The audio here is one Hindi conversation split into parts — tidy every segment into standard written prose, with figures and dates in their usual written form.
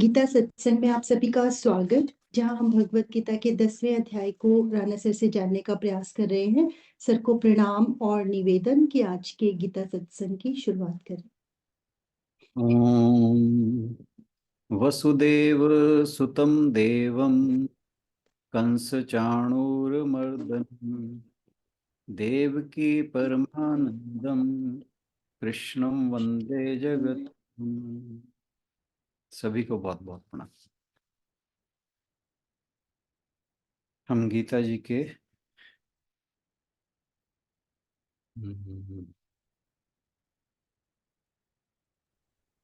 गीता सत्संग में आप सभी का स्वागत, जहां हम भगवत गीता के 10वें अध्याय को राणा सर से जानने का प्रयास कर रहे हैं। सर को प्रणाम और निवेदन कि आज के गीता सत्संग की शुरुआत करें। ओम वसुदेव सुतं देवं कंस चाणूरमर्दनं देवकी परमानंदं कृष्णं वंदे जगत्। सभी को बहुत बहुत प्रणाम। हम गीता जी के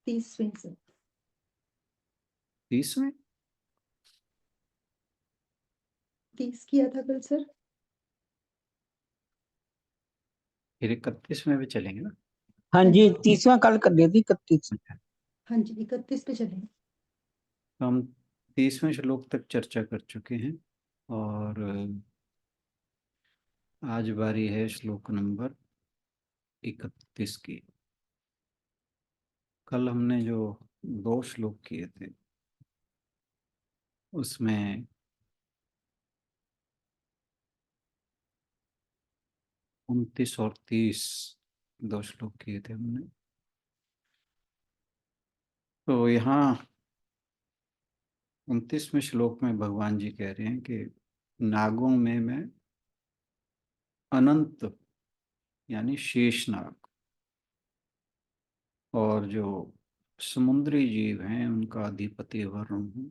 30वें सर। 30वें 30 किया था कल सर। फिर 31वें पे चलेंगे ना। हाँ जी, 30वां कल कर दिया थी, 31। हाँ जी, 31 पे चलेंगे। हम 30वें श्लोक तक चर्चा कर चुके हैं और आज बारी है श्लोक नंबर 31 की। कल हमने जो 2 श्लोक किए थे उसमें 29 और 30 2 श्लोक किए थे हमने। तो यहाँ 29वें श्लोक में भगवान जी कह रहे हैं कि नागों में मैं अनंत यानी शेषनाग और जो समुद्री जीव हैं उनका अधिपति वरुण हूँ।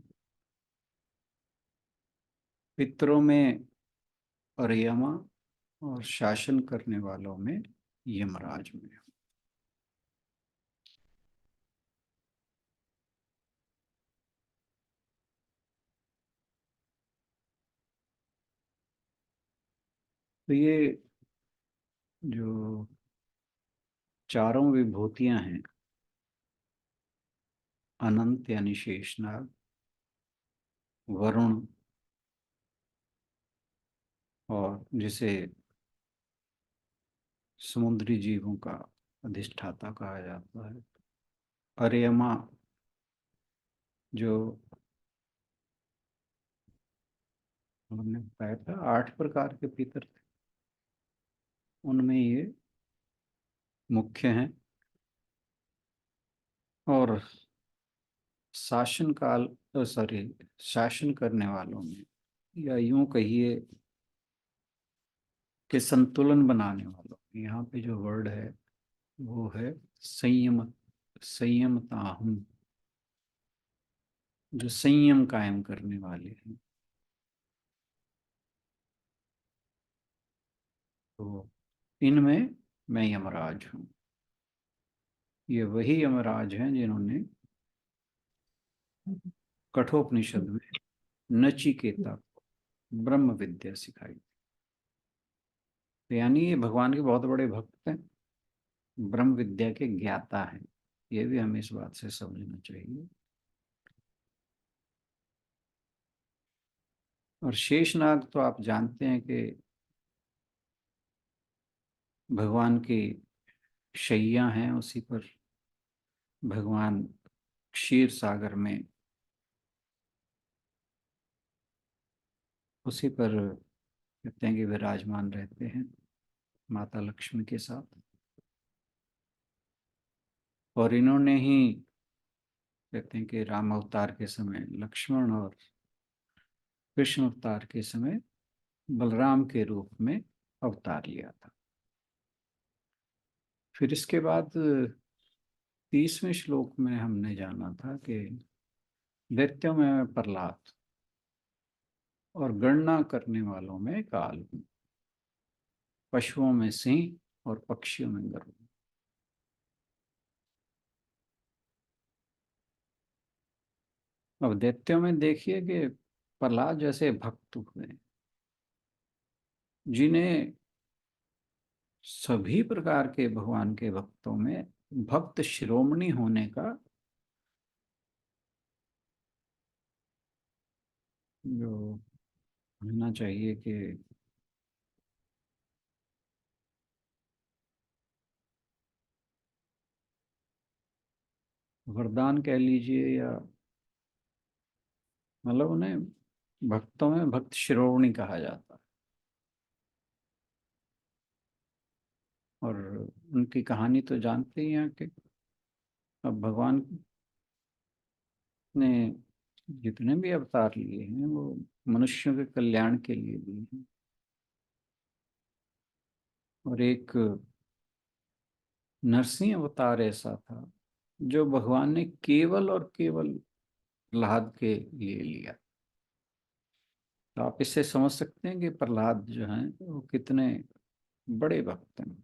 पितरों में अर्यमा और शासन करने वालों में यमराज में। तो ये जो चारों विभूतियां हैं, अनंत यानी शेषनाग, वरुण और जिसे समुद्री जीवों का अधिष्ठाता कहा जाता है, अर्यमा जो हमने बताया था 8 प्रकार के पितर थे, उनमें ये मुख्य हैं। और शासन काल शासन करने वालों में, या यूं कहिए कि संतुलन बनाने वालों में, यहाँ पे जो वर्ड है वो है संयम, संयमताहुं, जो संयम कायम करने वाले हैं। तो इनमें मैं यमराज हूँ। ये वही यमराज हैं जिन्होंने कठोपनिषद में नचिकेता को ब्रह्म विद्या सिखाई। तो यानी ये भगवान के बहुत बड़े भक्त हैं, ब्रह्म विद्या के ज्ञाता हैं। ये भी हमें इस बात से समझना चाहिए। और शेषनाग तो आप जानते हैं कि भगवान की शैया हैं, उसी पर भगवान क्षीर सागर में उसी पर कहते हैं कि विराजमान रहते हैं माता लक्ष्मी के साथ। और इन्होंने ही कहते हैं कि राम अवतार के समय लक्ष्मण और कृष्ण अवतार के समय बलराम के रूप में अवतार लिया था। फिर इसके बाद 30वें श्लोक में हमने जाना था कि दैत्यों में प्रहलाद और गणना करने वालों में काल हूं, पशुओं में सिंह और पक्षियों में गरुड़। अब दैत्यों में देखिए कि प्रहलाद जैसे भक्त हुए जिन्हें सभी प्रकार के भगवान के भक्तों में भक्त शिरोमणि होने का जो होना चाहिए कि वरदान कह लीजिए या मतलब उन्हें भक्तों में भक्त शिरोमणि कहा जाता है। और उनकी कहानी तो जानते ही हैं कि अब भगवान ने जितने भी अवतार लिए हैं वो मनुष्यों के कल्याण के लिए लिए हैं। और एक नरसिंह अवतार ऐसा था जो भगवान ने केवल और केवल प्रहलाद के लिए लिया। तो आप इससे समझ सकते हैं कि प्रहलाद जो हैं वो कितने बड़े भक्त हैं।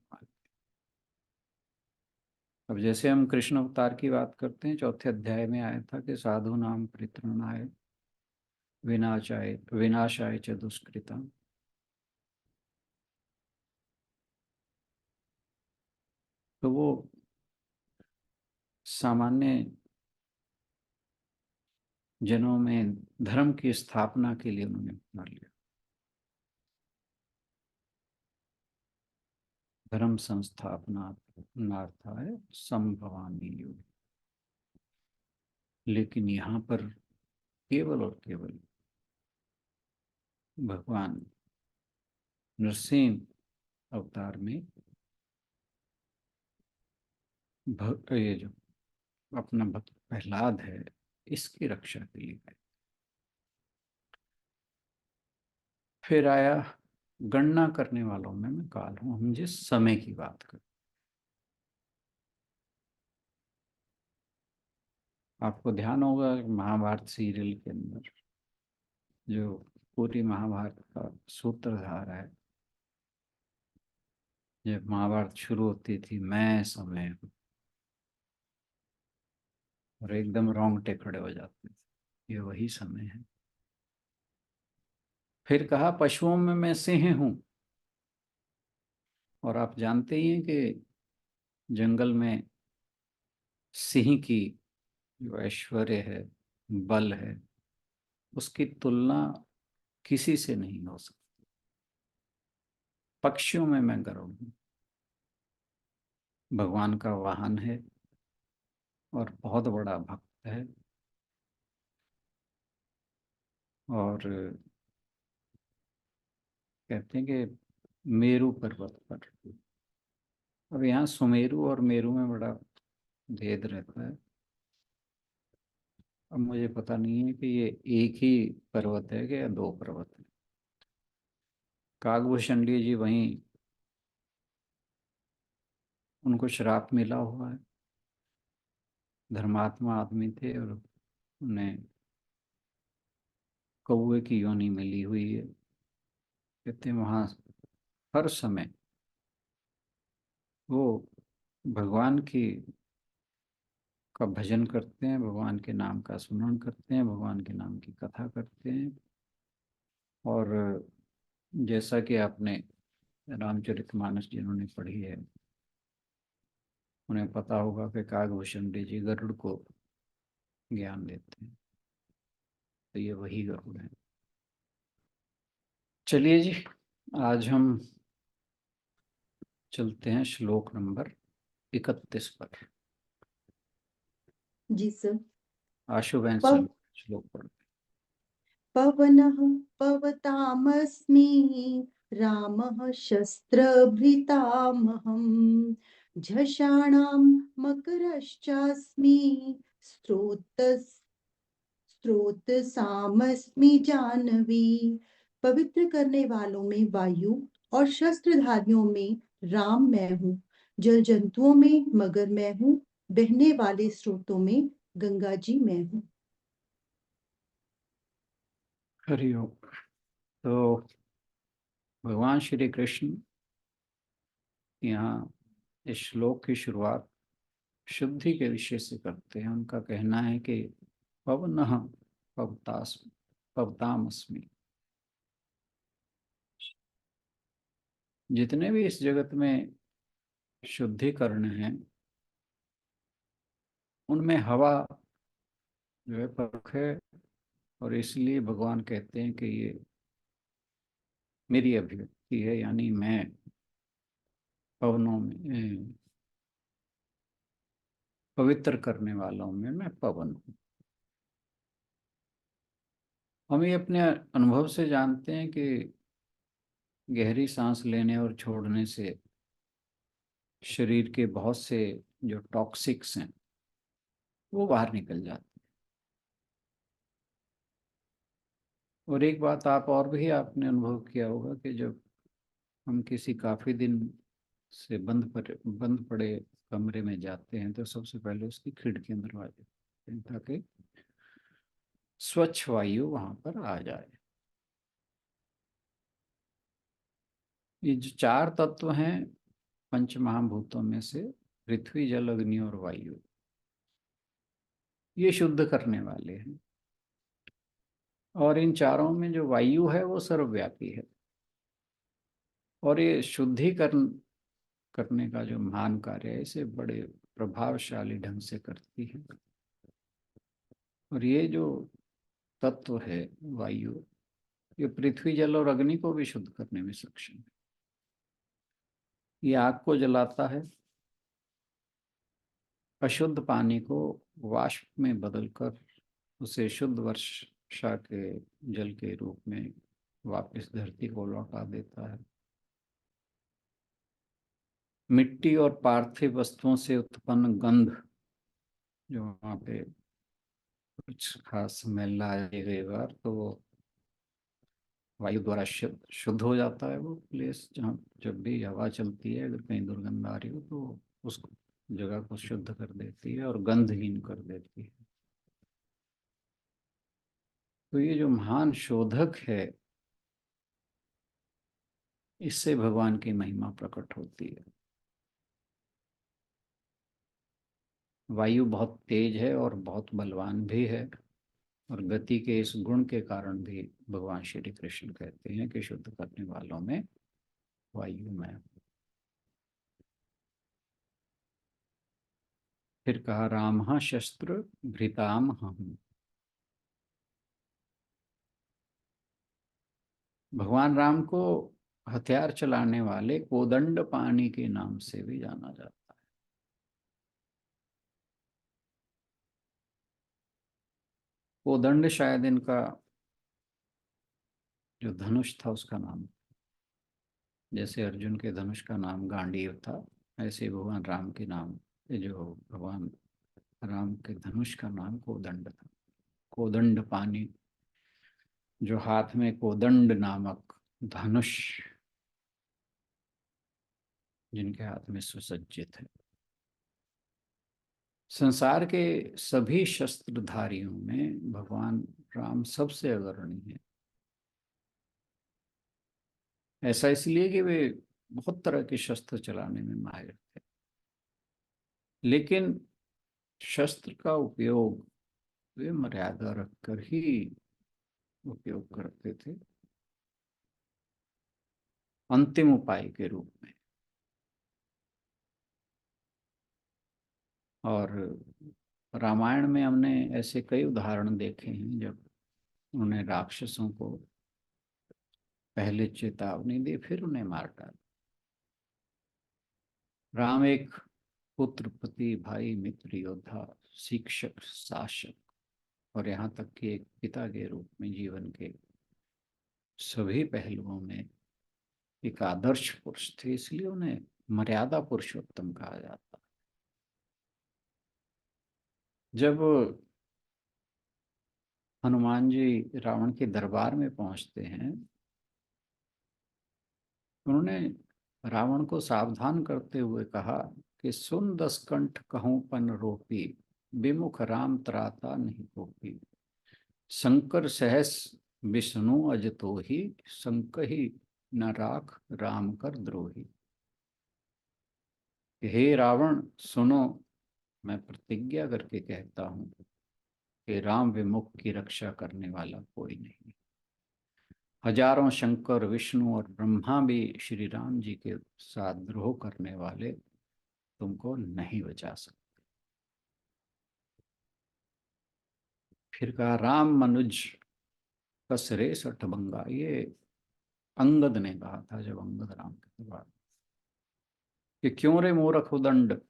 अब जैसे हम कृष्ण अवतार की बात करते हैं, चौथे अध्याय में आया था कि साधु नाम परित्रणाय विनाशाय च दुष्कृतम्। तो वो सामान्य जनों में धर्म की स्थापना के लिए उन्होंने अवतार लिया। धर्म संस्थापनार्थाय संभवामि युगे। लेकिन यहाँ पर केवल और केवल भगवान नरसिंह अवतार में ये जो अपना भक्त प्रहलाद है इसकी रक्षा के लिए है। फिर आया गणना करने वालों में मैं काल हूं। हम जिस समय की बात करते, आपको ध्यान होगा महाभारत सीरियल के अंदर जो पूरी महाभारत का सूत्रधार है, जब महाभारत शुरू होती थी, मैं समय हूं, और एकदम रोंगटे खड़े हो जाते थे, ये वही समय है। फिर कहा पशुओं में मैं सिंह हूं। और आप जानते ही हैं कि जंगल में सिंह की जो ऐश्वर्य है, बल है, उसकी तुलना किसी से नहीं हो सकती। पक्षियों में मैं गरुड़ हूं, भगवान का वाहन है और बहुत बड़ा भक्त है। और कहते हैं कि मेरु पर्वत पर, अब यहाँ सुमेरु और मेरु में बड़ा भेद रहता है। अब मुझे पता नहीं है कि ये एक ही पर्वत है कि या दो पर्वत है। काकभूषणी जी वहीं, उनको श्राप मिला हुआ है, धर्मात्मा आदमी थे और उन्हें कौवे की योनि मिली हुई है। कहते हैं वहाँ हर समय वो भगवान की का भजन करते हैं, भगवान के नाम का स्मरण करते हैं, भगवान के नाम की कथा करते हैं। और जैसा कि आपने रामचरितमानस जिन्होंने पढ़ी है उन्हें पता होगा कि काकभूषण जी गरुड़ को ज्ञान देते हैं, तो ये वही गरुड़ है। चलिए जी, आज हम चलते हैं श्लोक नंबर 31 पर। जी सर। आशु बहन पव श्लोक पढ़ते। पवनः पवतामस्मि, रामः शस्त्रभृतामहम्, झषाणां मकरश्चास्मि, स्रोतसामस्मि जानवी। पवित्र करने वालों में वायु और शस्त्रधारियों में राम मैं हूँ, जल जंतुओं में मगर मैं हूँ, बहने वाले स्रोतों में गंगा जी मैं हूँ। हरिओम। तो भगवान श्री कृष्ण यहाँ इस श्लोक की शुरुआत शुद्धि के विषय से करते हैं। उनका कहना है कि पवनः पवतामस्मि। जितने भी इस जगत में शुद्धिकरण हैं उनमें हवा जो है प्रमुख है। और इसलिए भगवान कहते हैं कि ये मेरी अभिव्यक्ति है, यानी मैं पवनों में, पवित्र करने वालों में मैं पवन हूँ। हम ये अपने अनुभव से जानते हैं कि गहरी सांस लेने और छोड़ने से शरीर के बहुत से जो टॉक्सिक्स हैं वो बाहर निकल जाते हैं। और एक बात आप और भी आपने अनुभव किया होगा कि जब हम किसी काफ़ी दिन से बंद पड़े कमरे में जाते हैं तो सबसे पहले उसकी खिड़की दरवाजे खोलते हैं ताकि स्वच्छ वायु वहां पर आ जाए। ये जो चार तत्व हैं पंच महाभूतों में से, पृथ्वी जल अग्नि और वायु, ये शुद्ध करने वाले हैं। और इन चारों में जो वायु है वो सर्वव्यापी है, और ये शुद्धिकरण करने का जो महान कार्य है इसे बड़े प्रभावशाली ढंग से करती है। और ये जो तत्व है वायु, ये पृथ्वी जल और अग्नि को भी शुद्ध करने में सक्षम है। ये आग को जलाता है, अशुद्ध पानी को वाष्प में बदलकर उसे शुद्ध वर्षा के जल के रूप में वापस धरती को लौटा देता है। मिट्टी और पार्थिव वस्तुओं से उत्पन्न गंध, जो वहाँ पे कुछ खास स्मेल आ जाएगा तो वो वायु द्वारा शुद्ध हो जाता है। वो प्लेस जहाँ जब भी हवा चलती है अगर कहीं दुर्गंध आ रही हो तो उस जगह को शुद्ध कर देती है और गंधहीन कर देती है। तो ये जो महान शोधक है, इससे भगवान की महिमा प्रकट होती है। वायु बहुत तेज है और बहुत बलवान भी है, और गति के इस गुण के कारण भी भगवान श्री कृष्ण कहते हैं कि शुद्ध करने वालों में वायु में। फिर कहा राम शस्त्र भृताम हम। भगवान राम को हथियार चलाने वाले कोदंड पानी के नाम से भी जाना जाता है। कोदंड शायद इनका जो धनुष था उसका नाम, जैसे अर्जुन के धनुष का नाम गांडीव था, ऐसे भगवान राम के नाम, जो भगवान राम के धनुष का नाम कोदंड था। कोदंड पानी, जो हाथ में कोदंड नामक धनुष जिनके हाथ में सुसज्जित है। संसार के सभी शस्त्रधारियों में भगवान राम सबसे अग्रणी है। ऐसा इसलिए कि वे बहुत तरह के शस्त्र चलाने में माहिर थे, लेकिन शस्त्र का उपयोग वे मर्यादा रखकर ही उपयोग करते थे, अंतिम उपाय के रूप में। और रामायण में हमने ऐसे कई उदाहरण देखे हैं जब उन्होंने राक्षसों को पहले चेतावनी दी फिर उन्हें मार डाला। राम एक पुत्र, पति, भाई, मित्र, योद्धा, शिक्षक, शासक और यहाँ तक कि एक पिता के रूप में जीवन के सभी पहलुओं में एक आदर्श पुरुष थे, इसलिए उन्हें मर्यादा पुरुषोत्तम कहा जाता। जब हनुमान जी रावण के दरबार में पहुंचते हैं, उन्होंने रावण को सावधान करते हुए कहा कि सुन दसकंठ कहूं पन रोपी, विमुख राम त्राता नहीं कोपी। शंकर सहस विष्णु अजतो ही, संकहि न राख राम कर द्रोही। हे रावण सुनो, मैं प्रतिज्ञा करके कहता हूं कि राम विमुख की रक्षा करने वाला कोई नहीं। हजारों शंकर, विष्णु और ब्रह्मा भी श्री राम जी के साथ द्रोह करने वाले तुमको नहीं बचा सकते। फिर कहा राम मनुज कसरे सठभंगा। ये अंगद ने कहा था जब अंगद राम के बाद कि क्यों रे मूर्ख उदंड,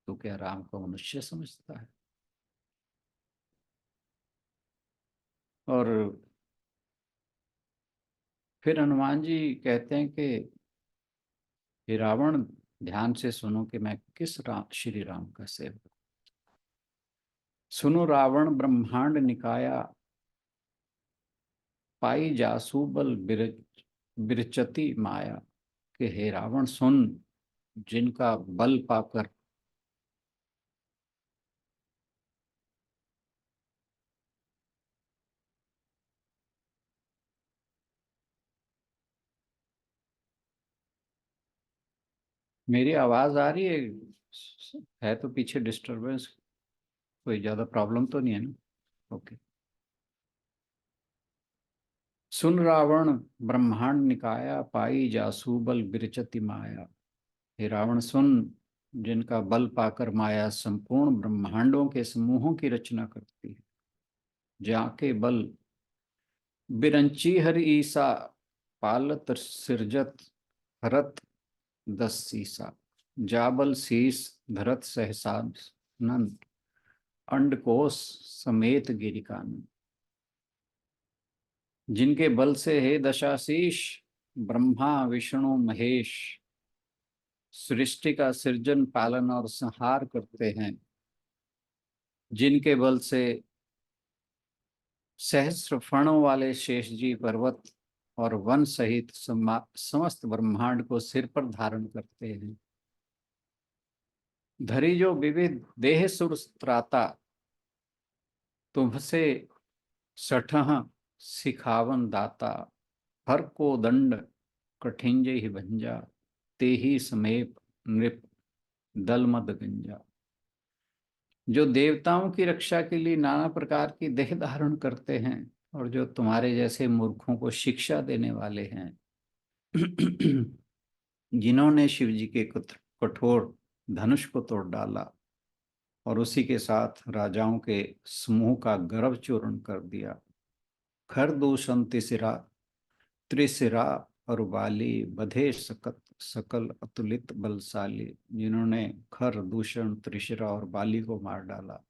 तो क्या राम को मनुष्य समझता है। और फिर हनुमान जी कहते हैं कि हे रावण, ध्यान से सुनो कि मैं किस श्री राम का सेवक। सुनो रावण, ब्रह्मांड निकाया, पाई जासु बल बिरचती माया। कि हे रावण सुन, जिनका बल पाकर मेरी आवाज आ रही है तो पीछे डिस्टरबेंस, कोई ज्यादा प्रॉब्लम तो नहीं है ना? ओके। सुन रावण, ब्रह्मांड निकाया, पाई जासु बल बिरचति माया। हे रावण सुन, जिनका बल पाकर माया संपूर्ण ब्रह्मांडों के समूहों की रचना करती है। जाके बल बिरंची हर ईसा, पालत सिरजत हरत दस सीसा। जाबल शीस धरत सहसा नंद, अंडकोश समेत गिरिकानंद। जिनके बल से हे दशाशीष, ब्रह्मा विष्णु महेश सृष्टि का सृजन पालन और संहार करते हैं। जिनके बल से सहस्र फणों वाले शेष जी पर्वत और वन सहित समस्त ब्रह्मांड को सिर पर धारण करते हैं। धरी जो विविध देह सुर त्राता, तुमसे सठह सिखावन दाता। हर को दंड कठिंजे ही भंजा, ते ही समेप नृप दल मद गंजा। जो देवताओं की रक्षा के लिए नाना प्रकार की देह धारण करते हैं और जो तुम्हारे जैसे मूर्खों को शिक्षा देने वाले हैं। जिन्होंने शिव जी के कठोर धनुष को तोड़ डाला और उसी के साथ राजाओं के समूह का गर्व चूर्ण कर दिया। खर दूषण तिसिरा त्रिशिरा और बाली, बधे सकत सकल अतुलित बलशाली। जिन्होंने खर दूषण त्रिशिरा और बाली को मार डाला,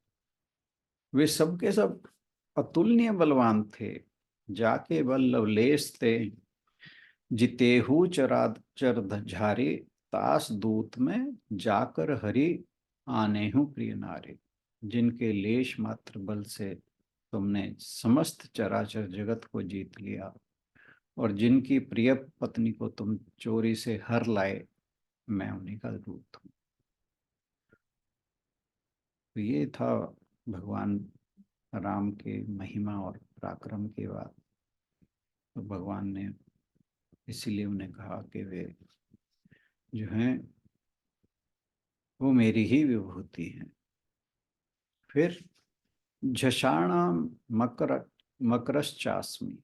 वे सबके सब अतुलनीय बलवान थे। जाके बल लवलेश थे, जितेहु चराचर झारे। तास दूत में जाकर हरि, आनेहु प्रिय नारे। जिनके लेश मात्र बल से तुमने समस्त चराचर जगत को जीत लिया और जिनकी प्रिय पत्नी को तुम चोरी से हर लाए, मैं उन्हीं का दूत हूँ। तो ये था भगवान राम के महिमा और पराक्रम की बात। तो भगवान ने इसीलिए उन्हें कहा कि वे जो हैं वो मेरी ही विभूति हैं। फिर झषाणाम मकरश्चास्मि।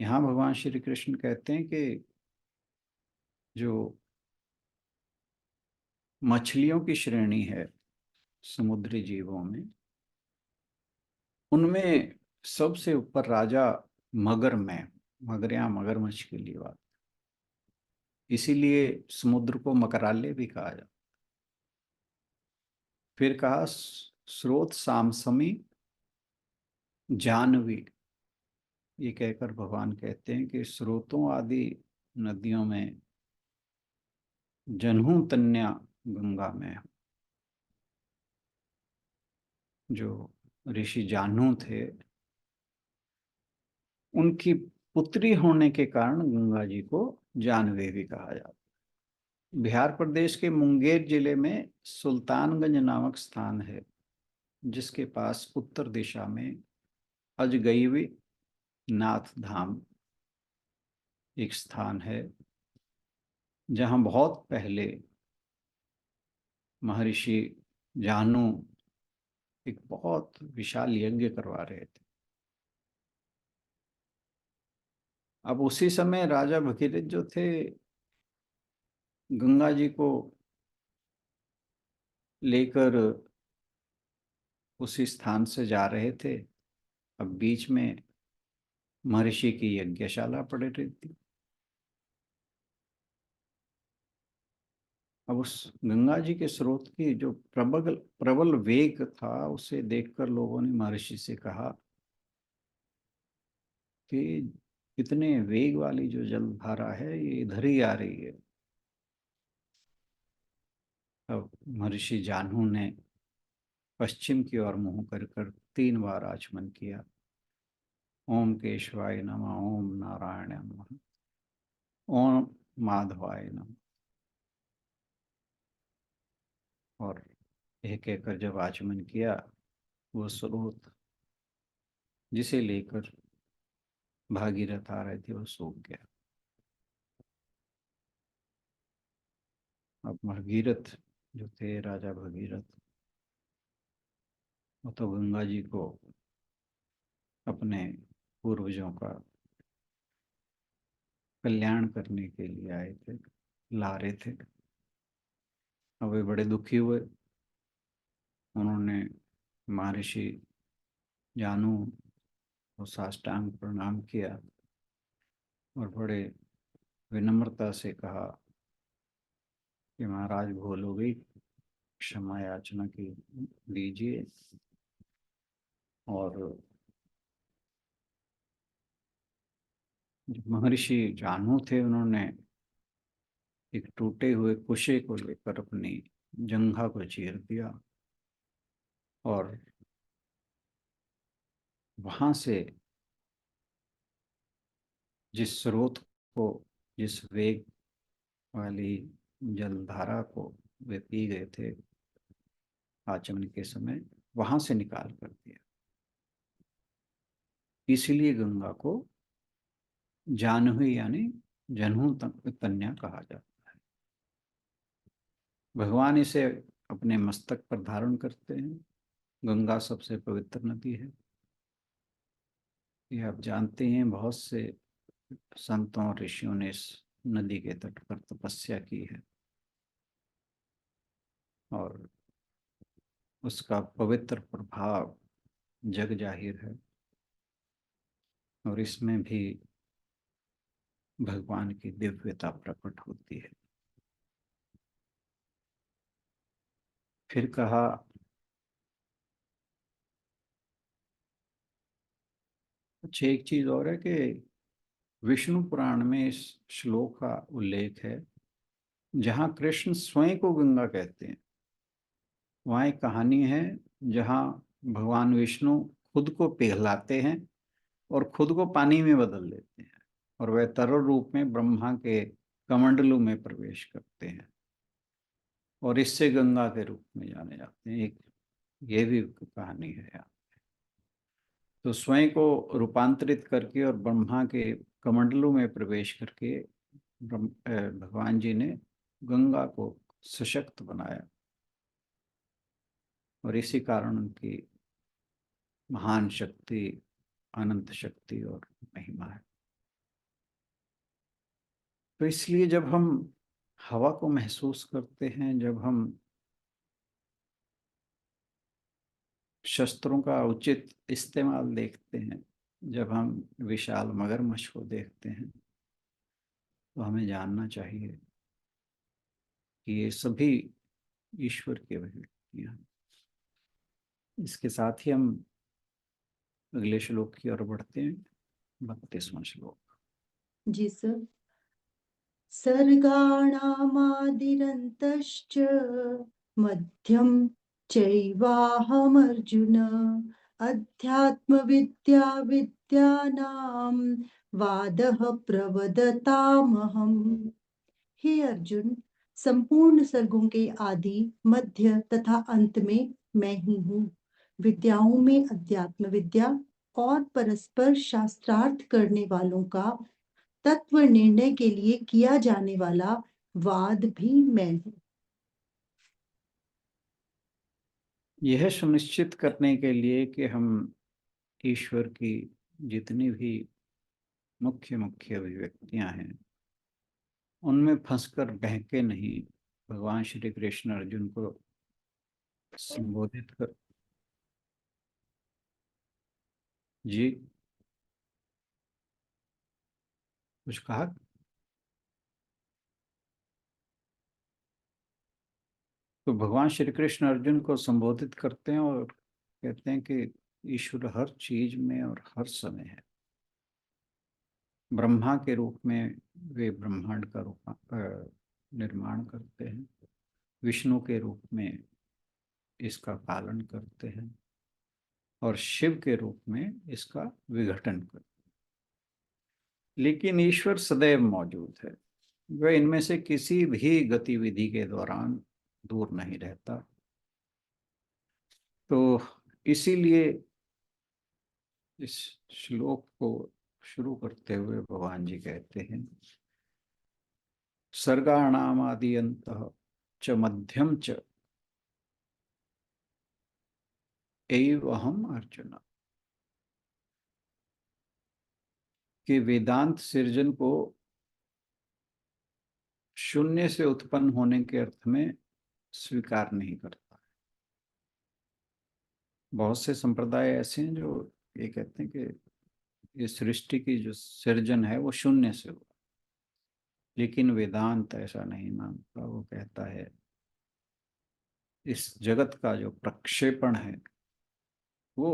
यहाँ भगवान श्री कृष्ण कहते हैं कि जो मछलियों की श्रेणी है समुद्री जीवों में, उनमें सबसे ऊपर राजा मगर में, मगर यहाँ मगरमच्छ के लिए बात, इसीलिए समुद्र को मकराले भी कहा जाता। फिर कहा स्रोत सामसमी जानवी। ये कहकर भगवान कहते हैं कि स्रोतों आदि नदियों में जन्हू तन्या गंगा में। जो ऋषि जानू थे, उनकी पुत्री होने के कारण गंगा जी को जानवी भी कहा जाता। बिहार प्रदेश के मुंगेर जिले में सुल्तानगंज नामक स्थान है, जिसके पास उत्तर दिशा में अजगैवी नाथ धाम एक स्थान है, जहां बहुत पहले महर्षि जानू एक बहुत विशाल यज्ञ करवा रहे थे। अब उसी समय राजा भगीरथ जो थे, गंगा जी को लेकर उसी स्थान से जा रहे थे। अब बीच में महर्षि की यज्ञशाला पड़ रही थी। अब उस गंगा जी के स्रोत की जो प्रबल प्रबल वेग था, उसे देखकर लोगों ने महर्षि से कहा कि इतने वेग वाली जो जलधारा है ये इधर ही आ रही है। अब महर्षि जानू ने पश्चिम की ओर मुंह कर कर 3 बार आचमन किया। ओम केशवाय नमः, ओम नारायण नमः, ओम माधवाय नमः। और एक एक कर जब आचमन किया, वो स्रोत जिसे लेकर भागीरथ आ रहे थे वो सूख गया। अब भगीरथ जो थे, राजा भगीरथ, वो तो गंगा जी को अपने पूर्वजों का कल्याण करने के लिए आए थे, ला रहे थे। अब वे बड़े दुखी हुए। उन्होंने महर्षि जानू को साष्टांग प्रणाम किया और बड़े विनम्रता से कहा कि महाराज भूल हो गई, क्षमा याचना की दीजिए। और महर्षि जानू थे, उन्होंने एक टूटे हुए कुशे को लेकर अपनी जंघा को चीर दिया और वहां से जिस स्रोत को, जिस वेग वाली जलधारा को वे पी गए थे आचमन के समय, वहां से निकाल कर दिया। इसलिए गंगा को जानवी यानी जनहू कन्या कहा जाता है। भगवान इसे अपने मस्तक पर धारण करते हैं। गंगा सबसे पवित्र नदी है। ये आप जानते हैं, बहुत से संतों और ऋषियों ने इस नदी के तट पर तपस्या की है और उसका पवित्र प्रभाव जग जाहिर है। और इसमें भी भगवान की दिव्यता प्रकट होती है। फिर कहा, अच्छा एक चीज और है कि विष्णु पुराण में इस श्लोक का उल्लेख है जहाँ कृष्ण स्वयं को गंगा कहते हैं। वहाँ एक कहानी है जहाँ भगवान विष्णु खुद को पिघलाते हैं और खुद को पानी में बदल देते हैं और वह तरल रूप में ब्रह्मा के कमंडलू में प्रवेश करते हैं और इससे गंगा के रूप में जाने जाते हैं। एक ये भी कहानी है यहाँ। तो स्वयं को रूपांतरित करके और ब्रह्मा के कमंडलू में प्रवेश करके भगवान जी ने गंगा को सशक्त बनाया और इसी कारण उनकी महान शक्ति, अनंत शक्ति और महिमा है। तो इसलिए जब हम हवा को महसूस करते हैं, जब हम शस्त्रों का उचित इस्तेमाल देखते हैं, जब हम विशाल मगरमच्छ को देखते हैं, तो हमें जानना चाहिए कि ये सभी ईश्वर की अभिव्यक्तियां हैं। इसके साथ ही हम अगले श्लोक की ओर बढ़ते हैं। 32वां श्लोक। जी सर। सर्गाणामादिरन्तश्च मध्यं चैवाहमर्जुन अध्यात्मविद्या विद्यानां वादः प्रवदतामहम्। हे अर्जुन, संपूर्ण सर्गों के आदि, मध्य तथा अंत में मैं ही हूँ। विद्याओं में अध्यात्म विद्या और परस्पर शास्त्रार्थ करने वालों का तत्व निर्णय के लिए किया जाने वाला वाद भी मैं हूँ। यह सुनिश्चित करने के लिए कि हम ईश्वर की जितनी भी मुख्य मुख्य अभिव्यक्तियां हैं उनमें फंसकर बहके नहीं, भगवान श्री कृष्ण अर्जुन को संबोधित कर। जी कुछ कहा? तो भगवान श्री कृष्ण अर्जुन को संबोधित करते हैं और कहते हैं कि ईश्वर हर चीज में और हर समय है। ब्रह्मा के रूप में वे ब्रह्मांड का निर्माण करते हैं, विष्णु के रूप में इसका पालन करते हैं, और शिव के रूप में इसका विघटन करते हैं। लेकिन ईश्वर सदैव मौजूद है, वह इनमें से किसी भी गतिविधि के दौरान दूर नहीं रहता। तो इसीलिए इस श्लोक को शुरू करते हुए भगवान जी कहते हैं, सर्गाणाम आदि अंतः च मध्यम च एव अहम अर्जुन। कि वेदांत सृजन को शून्य से उत्पन्न होने के अर्थ में स्वीकार नहीं करता है। बहुत से संप्रदाय ऐसे हैं जो ये कहते हैं कि ये सृष्टि की जो सृजन है वो शून्य से हुआ, लेकिन वेदांत ऐसा नहीं मानता। वो कहता है इस जगत का जो प्रक्षेपण है वो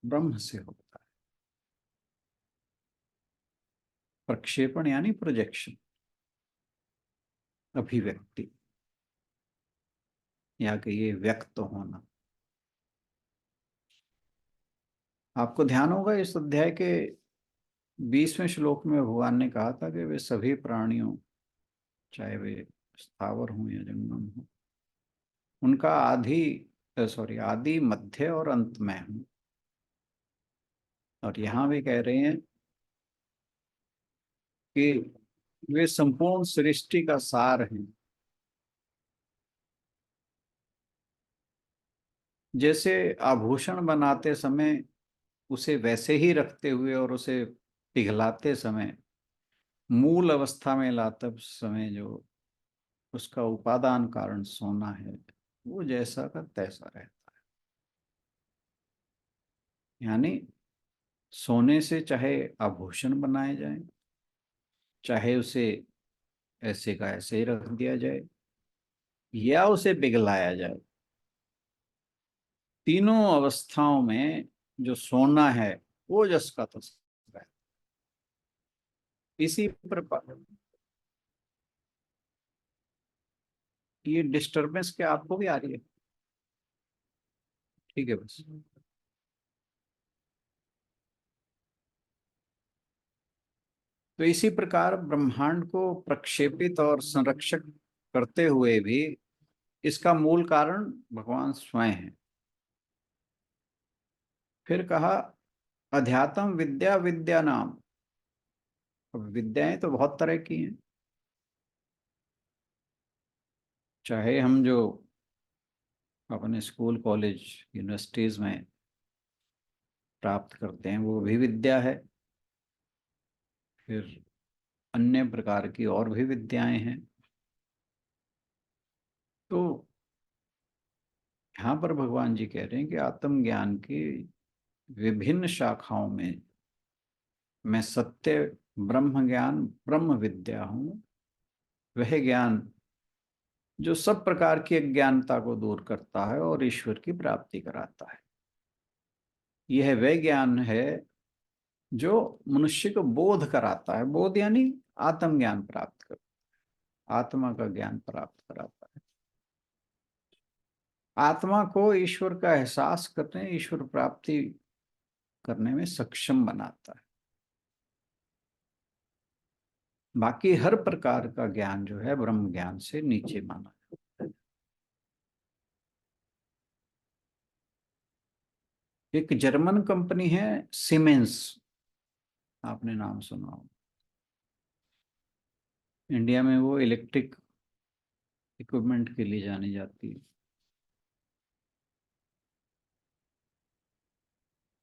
ब्रह्म से होता है। प्रक्षेपण यानी प्रोजेक्शन, अभिव्यक्ति, या कि ये व्यक्त होना। आपको ध्यान होगा इस अध्याय के 20वें श्लोक में भगवान ने कहा था कि वे सभी प्राणियों, चाहे वे स्थावर हों या जंगम हो, उनका आदि मध्य और अंत में हूं। और यहां वे कह रहे हैं कि वे संपूर्ण सृष्टि का सार हैं। जैसे आभूषण बनाते समय उसे वैसे ही रखते हुए और उसे पिघलाते समय, मूल अवस्था में लाते समय जो उसका उपादान कारण सोना है, वो जैसा का तैसा रहता है। यानी सोने से चाहे आभूषण बनाए जाए, चाहे उसे ऐसे का ऐसे ही रख दिया जाए, या उसे पिघलाया जाए, तीनों अवस्थाओं में जो सोना है वो जस का तस है। इसी प्रकार ये डिस्टरबेंस क्या आपको भी आ रही है? ठीक है बस। तो इसी प्रकार ब्रह्मांड को प्रक्षेपित और संरक्षक करते हुए भी इसका मूल कारण भगवान स्वयं है। फिर कहा अध्यात्म विद्या विद्या नाम। अब विद्याएं तो बहुत तरह की हैं। चाहे हम जो अपने स्कूल कॉलेज यूनिवर्सिटीज में प्राप्त करते हैं वो भी विद्या है, फिर अन्य प्रकार की और भी विद्याएं हैं। तो यहाँ पर भगवान जी कह रहे हैं कि आत्मज्ञान की विभिन्न शाखाओं में मैं सत्य ब्रह्म ज्ञान ब्रह्म विद्या हूँ। वह ज्ञान जो सब प्रकार की अज्ञानता को दूर करता है और ईश्वर की प्राप्ति कराता है। यह वह ज्ञान है जो मनुष्य को बोध कराता है। बोध यानी आत्मज्ञान प्राप्त कर, आत्मा का ज्ञान प्राप्त कराता है। आत्मा को ईश्वर का एहसास करने, ईश्वर प्राप्ति करने में सक्षम बनाता है। बाकी हर प्रकार का ज्ञान जो है ब्रह्म ज्ञान से नीचे माना जाता है। एक जर्मन कंपनी है सीमेंस, आपने नाम सुना हो। इंडिया में वो इलेक्ट्रिक इक्विपमेंट के लिए जानी जाती है।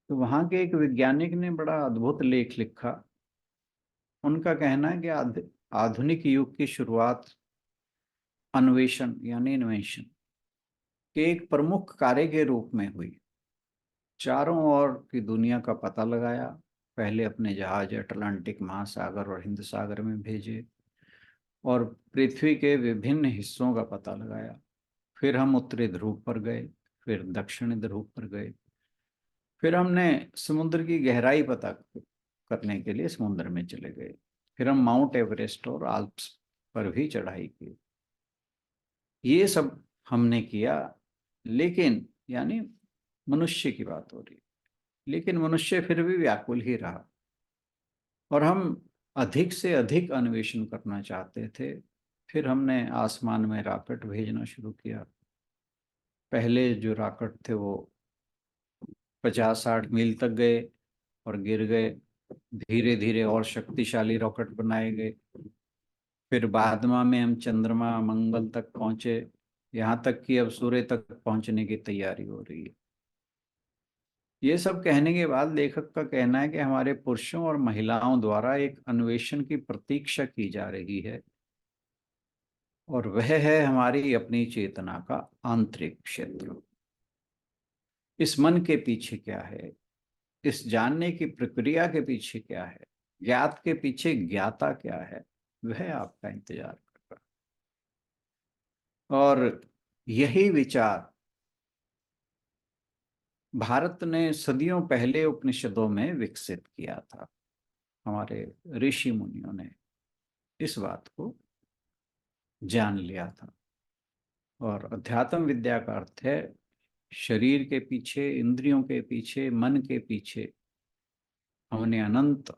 तो वहां के एक वैज्ञानिक ने बड़ा अद्भुत लेख लिखा। उनका कहना है कि आधुनिक युग की शुरुआत अन्वेषण यानी इन्वेंशन के एक प्रमुख कार्य के रूप में हुई। चारों ओर की दुनिया का पता लगाया। पहले अपने जहाज अटलांटिक महासागर और हिंद सागर में भेजे और पृथ्वी के विभिन्न हिस्सों का पता लगाया। फिर हम उत्तरी ध्रुव पर गए, फिर दक्षिणी ध्रुव पर गए, फिर हमने समुद्र की गहराई पता करने के लिए समुद्र में चले गए। फिर हम माउंट एवरेस्ट और आल्प्स पर भी चढ़ाई की। ये सब हमने किया, लेकिन यानी मनुष्य की बात हो रही है, लेकिन मनुष्य फिर भी व्याकुल ही रहा और हम अधिक से अधिक अन्वेषण करना चाहते थे। फिर हमने आसमान में रॉकेट भेजना शुरू किया। पहले जो रॉकेट थे वो 50-60 मील तक गए और गिर गए। धीरे धीरे और शक्तिशाली रॉकेट बनाए गए। फिर बाद में हम चंद्रमा मंगल तक पहुंचे, यहाँ तक कि अब सूर्य तक पहुंचने की तैयारी हो रही है। ये सब कहने के बाद लेखक का कहना है कि हमारे पुरुषों और महिलाओं द्वारा एक अन्वेषण की प्रतीक्षा की जा रही है, और वह है हमारी अपनी चेतना का आंतरिक क्षेत्र। इस मन के पीछे क्या है, इस जानने की प्रक्रिया के पीछे क्या है, ज्ञात के पीछे ज्ञाता क्या है, वह आपका इंतजार कर रहा है। और यही विचार भारत ने सदियों पहले उपनिषदों में विकसित किया था। हमारे ऋषि मुनियों ने इस बात को जान लिया था। और अध्यात्म विद्या का अर्थ है शरीर के पीछे, इंद्रियों के पीछे, मन के पीछे हमने अनंत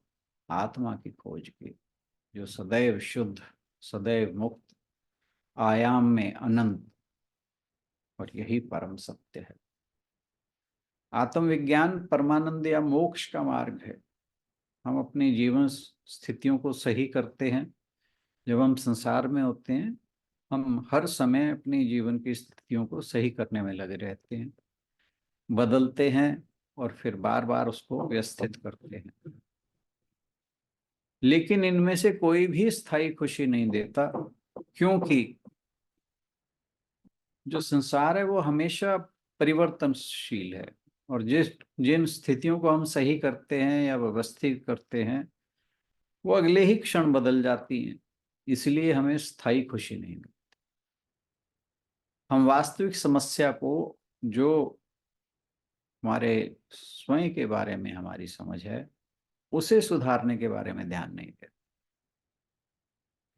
आत्मा की खोज की, जो सदैव शुद्ध, सदैव मुक्त, आयाम में अनंत, और यही परम सत्य है। आत्मविज्ञान परमानंद या मोक्ष का मार्ग है। हम अपनी जीवन स्थितियों को सही करते हैं। जब हम संसार में होते हैं, हम हर समय अपनी जीवन की स्थितियों को सही करने में लगे रहते हैं, बदलते हैं और फिर बार बार उसको व्यवस्थित करते हैं। लेकिन इनमें से कोई भी स्थायी खुशी नहीं देता, क्योंकि जो संसार है वो हमेशा परिवर्तनशील है, और जिन स्थितियों को हम सही करते हैं या व्यवस्थित करते हैं वो अगले ही क्षण बदल जाती हैं। इसलिए हमें स्थायी खुशी नहीं मिलती। हम वास्तविक समस्या को, जो हमारे स्वयं के बारे में हमारी समझ है, उसे सुधारने के बारे में ध्यान नहीं देते।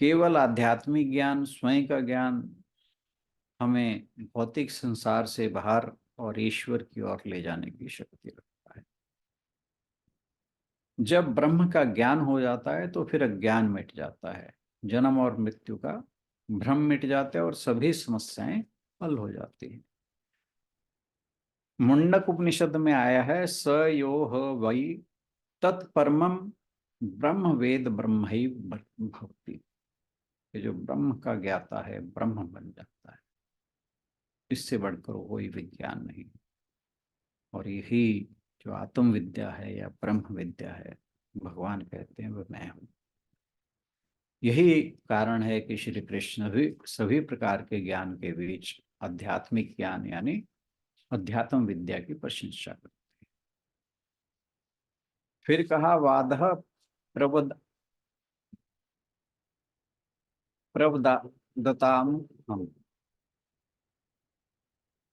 केवल आध्यात्मिक ज्ञान, स्वयं का ज्ञान हमें भौतिक संसार से बाहर और ईश्वर की ओर ले जाने की शक्ति रखता है। जब ब्रह्म का ज्ञान हो जाता है तो फिर अज्ञान मिट जाता है, जन्म और मृत्यु का भ्रम मिट जाता है और सभी समस्याएं हल हो जाती हैं। मुंडक उपनिषद में आया है, स यो ह वै तत्परमम ब्रह्म वेद ब्रह्मैव भवति। जो ब्रह्म का ज्ञाता है ब्रह्म बन जाता है। इससे बढ़कर कोई विज्ञान नहीं। और यही जो आत्म विद्या है या ब्रह्म विद्या है, भगवान कहते हैं वह मैं हूँ। यही कारण है कि श्री कृष्ण भी सभी प्रकार के ज्ञान के बीच आध्यात्मिक ज्ञान यानी अध्यात्म विद्या की प्रशंसा करते हैं। फिर कहा, वादः प्रवदताम हम।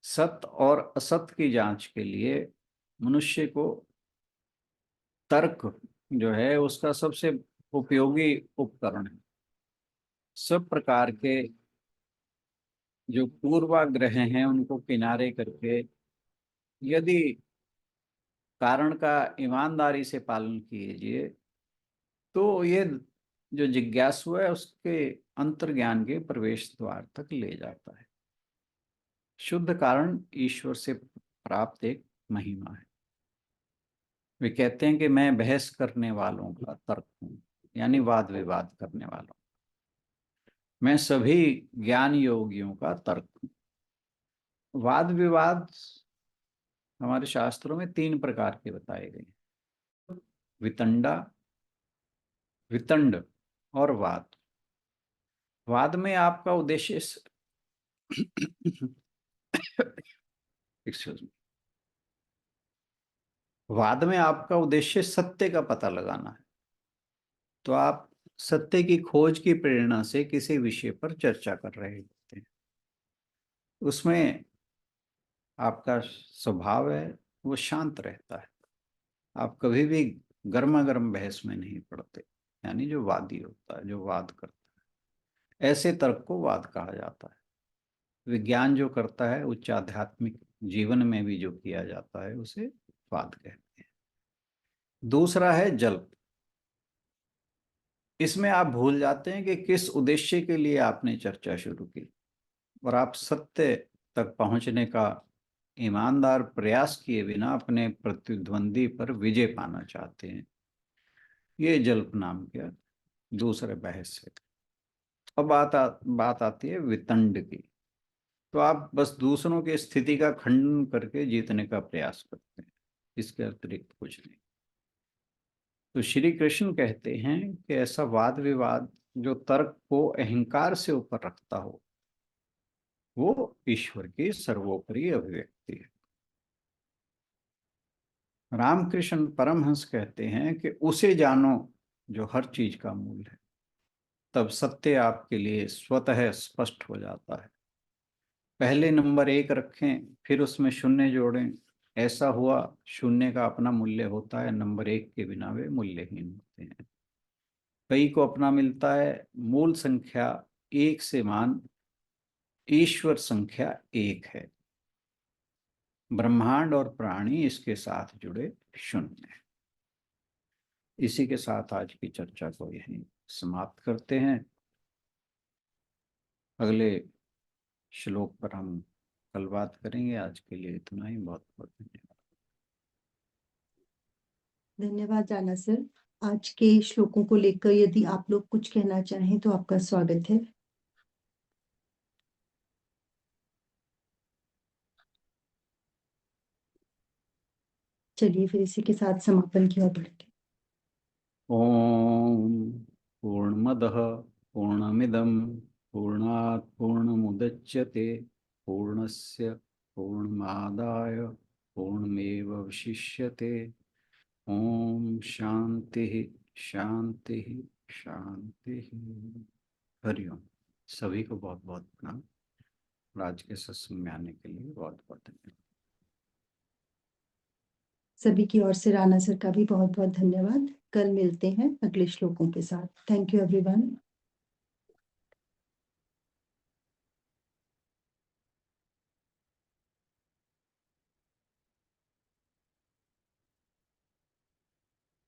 सत्य और असत्य की जांच के लिए मनुष्य को तर्क जो है उसका सबसे उपयोगी उपकरण है। सब प्रकार के जो पूर्वाग्रह हैं उनको किनारे करके यदि कारण का ईमानदारी से पालन कीजिए तो ये जो जिज्ञासु है उसके अंतर्ज्ञान के प्रवेश द्वार तक ले जाता है। शुद्ध कारण ईश्वर से प्राप्त एक महिमा है। वे कहते हैं कि मैं बहस करने वालों का तर्क हूं, यानी वाद विवाद करने वालों। मैं सभी ज्ञान योगियों का तर्क हूं। वाद विवाद हमारे शास्त्रों में 3 प्रकार के बताए गए हैं, वितंडा, वितंड और वाद। वाद में आपका उद्देश्य एक्सक्यूज मी, वाद में आपका उद्देश्य सत्य का पता लगाना है। तो आप सत्य की खोज की प्रेरणा से किसी विषय पर चर्चा कर रहे होते हैं। उसमें आपका स्वभाव है वो शांत रहता है। आप कभी भी गर्मा गर्म बहस में नहीं पड़ते, यानी जो वादी होता है, जो वाद करता है, ऐसे तर्क को वाद कहा जाता है। विज्ञान जो करता है उच्च आध्यात्मिक जीवन में भी जो किया जाता है उसे वाद कहते हैं। दूसरा है जल्प। इसमें आप भूल जाते हैं कि किस उद्देश्य के लिए आपने चर्चा शुरू की, और आप सत्य तक पहुंचने का ईमानदार प्रयास किए बिना अपने प्रतिद्वंदी पर विजय पाना चाहते हैं। ये जल्प नाम का दूसरे बहस है। अब बात आती है वितंड की। तो आप बस दूसरों की स्थिति का खंडन करके जीतने का प्रयास करते हैं, इसके अतिरिक्त कुछ नहीं। तो श्री कृष्ण कहते हैं कि ऐसा वाद विवाद जो तर्क को अहंकार से ऊपर रखता हो, वो ईश्वर की सर्वोपरि अभिव्यक्ति है। रामकृष्ण परमहंस कहते हैं कि उसे जानो जो हर चीज का मूल है, तब सत्य आपके लिए स्वतः स्पष्ट हो जाता है। पहले नंबर 1 रखें, फिर उसमें शून्य जोड़ें। ऐसा हुआ, शून्य का अपना मूल्य होता है, नंबर 1 के बिना वे मूल्यहीन होते हैं। कई को अपना मिलता है, मूल संख्या 1 से मान ईश्वर संख्या 1 है। ब्रह्मांड और प्राणी इसके साथ जुड़े शून्य है। इसी के साथ आज की चर्चा को यहीं समाप्त करते हैं। अगले श्लोक पर हम कल बात करेंगे। आज के लिए इतना ही। बहुत बहुत धन्यवाद। धन्यवाद राणा सर। आज के श्लोकों को लेकर यदि आप लोग कुछ कहना चाहें तो आपका स्वागत है। चलिए फिर इसी के साथ समापन की ओर बढ़ते हैं। ओम पूर्णमदः पूर्णमिदं पूर्णात् पूर्णमुदच्यते पूर्णस्य पूर्णमादाय पूर्णमेवावशिष्यते। ओम शांति शांति शांति। हरिओम। सभी को बहुत बहुत प्रणाम। आज के सत्संग में आने के लिए बहुत बहुत धन्यवाद। सभी की ओर से राणा सर का भी बहुत बहुत धन्यवाद। कल मिलते हैं अगले श्लोकों के साथ। Thank you everyone.